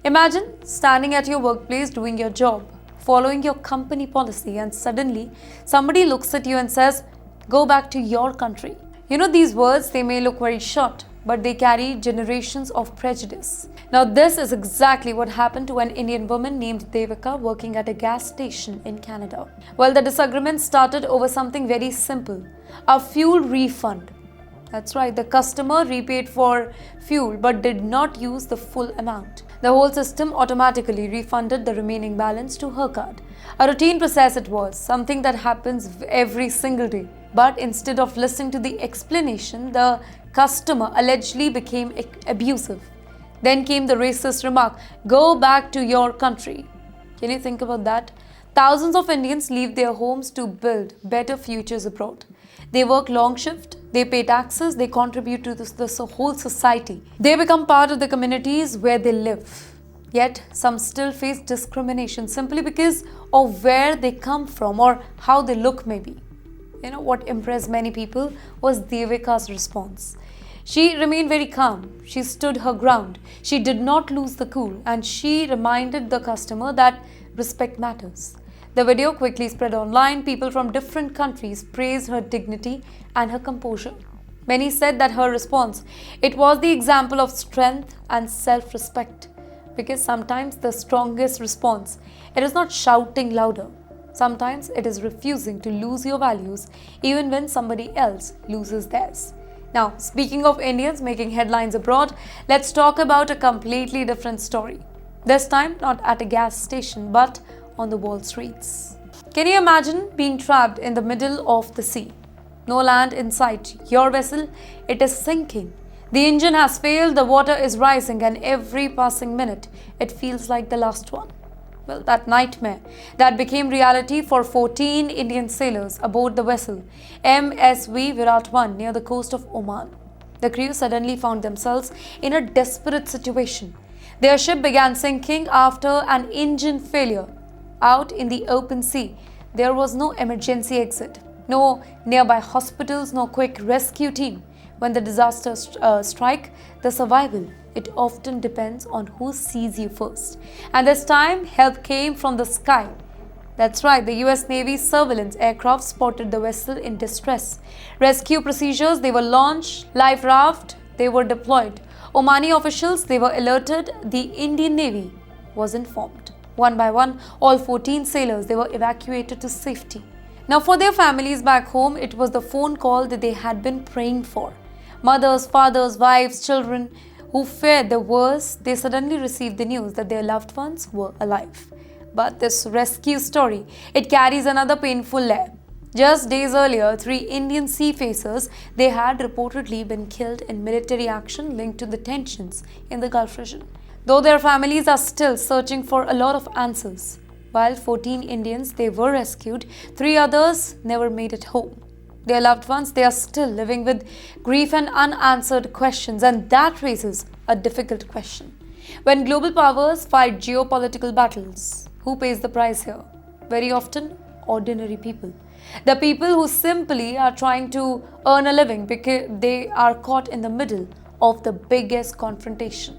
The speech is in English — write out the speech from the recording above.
Imagine standing at your workplace doing your job, following your company policy, and suddenly somebody looks at you and says, "Go back to your country." These words, they may look very short, but they carry generations of prejudice. Now, this is exactly what happened to an Indian woman named Devika working at a gas station in Canada. Well, the disagreement started over something very simple, a fuel refund. That's right, the customer repaid for fuel but did not use the full amount. The whole system automatically refunded the remaining balance to her card. A routine process it was, something that happens every single day. But instead of listening to the explanation, the customer allegedly became abusive. Then came the racist remark, "Go back to your country." Can you think about that? Thousands of Indians leave their homes to build better futures abroad. They work long shift, they pay taxes, they contribute to this whole society. They become part of the communities where they live. Yet, some still face discrimination simply because of where they come from or how they look maybe. What impressed many people was Devika's response. She remained very calm. She stood her ground. She did not lose the cool, and she reminded the customer that respect matters. The video quickly spread online. People from different countries praised her dignity and her composure. Many said that her response, it was the example of strength and self-respect. Because sometimes the strongest response, it is not shouting louder. Sometimes it is refusing to lose your values even when somebody else loses theirs. Now, speaking of Indians making headlines abroad, let's talk about a completely different story. This time, not at a gas station, but on the Wall streets. Can you imagine being trapped in the middle of the sea? No land in sight. Your vessel, it is sinking. The engine has failed, the water is rising, and every passing minute, it feels like the last one. Well, that nightmare, that became reality for 14 Indian sailors aboard the vessel MSV Virat 1 near the coast of Oman. The crew suddenly found themselves in a desperate situation. Their ship began sinking after an engine failure. Out in the open sea, there was no emergency exit, no nearby hospitals, no quick rescue team. When the disaster strikes, the survival, it often depends on who sees you first. And this time, help came from the sky. That's right, the US Navy surveillance aircraft spotted the vessel in distress. Rescue procedures, they were launched. Life raft, they were deployed. Omani officials, they were alerted. The Indian Navy was informed. One by one, all 14 sailors, they were evacuated to safety. Now, for their families back home, it was the phone call that they had been praying for. Mothers, fathers, wives, children who feared the worst, they suddenly received the news that their loved ones were alive. But this rescue story, it carries another painful layer. Just days earlier, 3 Indian seafarers, they had reportedly been killed in military action linked to the tensions in the Gulf region. Though their families are still searching for a lot of answers. While 14 Indians, they were rescued, 3 others never made it home. Their loved ones, they are still living with grief and unanswered questions, and that raises a difficult question. When global powers fight geopolitical battles, who pays the price here? Very often, ordinary people. The people who simply are trying to earn a living because they are caught in the middle of the biggest confrontation.